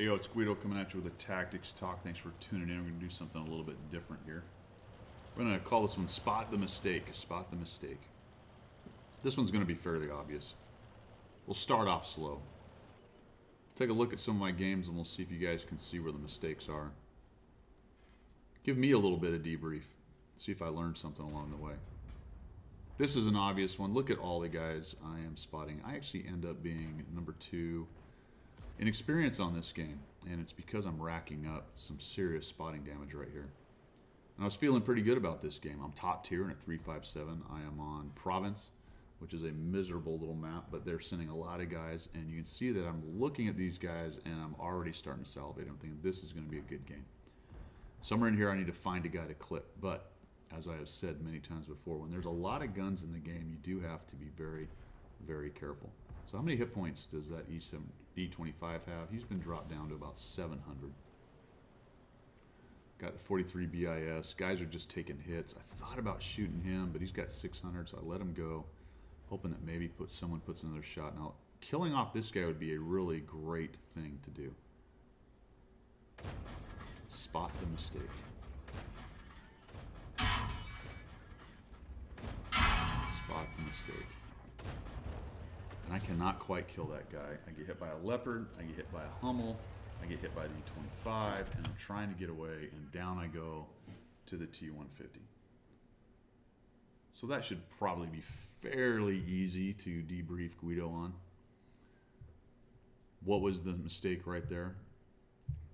Hey, yo, it's Guido coming at you with a tactics talk. Thanks for tuning in. We're going to do something a little bit different here. We're going to call this one Spot the Mistake. Spot the Mistake. This one's going to be fairly obvious. We'll start off slow. Take a look at some of my games and we'll see if you guys can see where the mistakes are. Give me a little bit of debrief. See if I learned something along the way. This is an obvious one. Look at all the guys I am spotting. I actually end up being number 2 in experience on this game, and it's because I'm racking up some serious spotting damage right here. And I was feeling pretty good about this game. I'm top tier in a 357. I am on Province, which is a miserable little map, but they're sending a lot of guys, and you can see that I'm looking at these guys and I'm already starting to salivate. I'm thinking this is going to be a good game. Somewhere in here I need to find a guy to clip, but as I have said many times before, when there's a lot of guns in the game, you do have to be very, very careful. So how many hit points does that E25 have? He's been dropped down to about 700. Got the 43 BIS. Guys are just taking hits. I thought about shooting him, but he's got 600, so I let him go, hoping that maybe someone puts another shot. Now, killing off this guy would be a really great thing to do. Spot the mistake. Spot the mistake. And I cannot quite kill that guy. I get hit by a Leopard, I get hit by a Hummel, I get hit by the E25, and I'm trying to get away, and down I go to the T150. So that should probably be fairly easy to debrief Guido on. What was the mistake right there?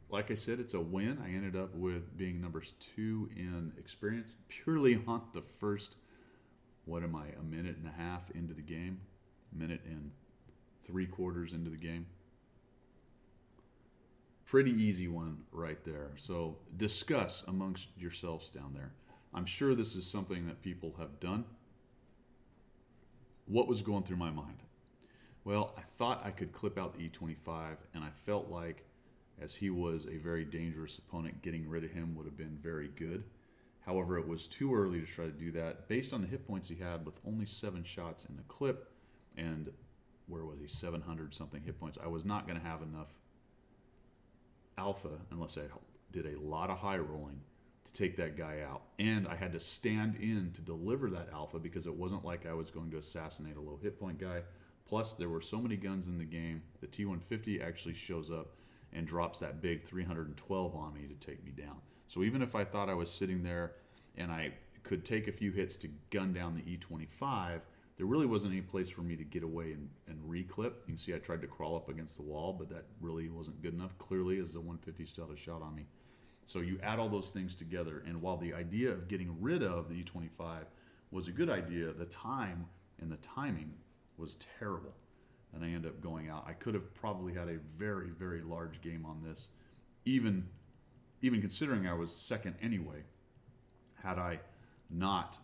Like I said, it's a win. I ended up with being number 2 in experience, purely on the first, what am I, a minute and a half into the game? Minute and 3/4 into the game. Pretty easy one right there. So discuss amongst yourselves down there. I'm sure this is something that people have done. What was going through my mind? Well, I thought I could clip out the E25, and I felt like, as he was a very dangerous opponent, getting rid of him would have been very good. However, it was too early to try to do that. Based on the hit points he had with only 7 shots in the clip, and where was he, 700 something hit points, I was not going to have enough alpha unless I did a lot of high rolling to take that guy out. And I had to stand in to deliver that alpha because it wasn't like I was going to assassinate a low hit point guy. Plus, there were so many guns in the game, the T150 actually shows up and drops that big 312 on me to take me down. So even if I thought I was sitting there and I could take a few hits to gun down the E25, there really wasn't any place for me to get away and reclip. You can see I tried to crawl up against the wall, but that really wasn't good enough, clearly, as the 150 still had a shot on me. So you add all those things together, and while the idea of getting rid of the E25 was a good idea, the time and the timing was terrible. And I ended up going out. I could have probably had a very, very large game on this, even considering I was second anyway, had I not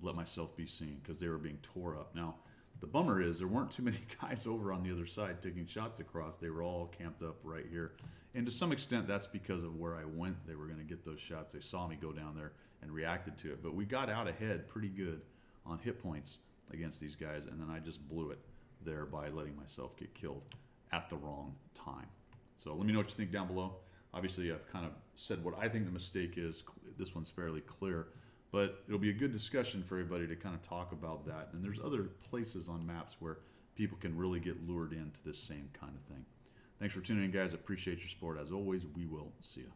let myself be seen, because they were being tore up. Now, the bummer is there weren't too many guys over on the other side taking shots across. They were all camped up right here. And to some extent, that's because of where I went. They were going to get those shots. They saw me go down there and reacted to it. But we got out ahead pretty good on hit points against these guys, and then I just blew it there by letting myself get killed at the wrong time. So let me know what you think down below. Obviously, I've kind of said what I think the mistake is. This one's fairly clear. But it'll be a good discussion for everybody to kind of talk about that. And there's other places on maps where people can really get lured into this same kind of thing. Thanks for tuning in, guys. I appreciate your support. As always, we will see you.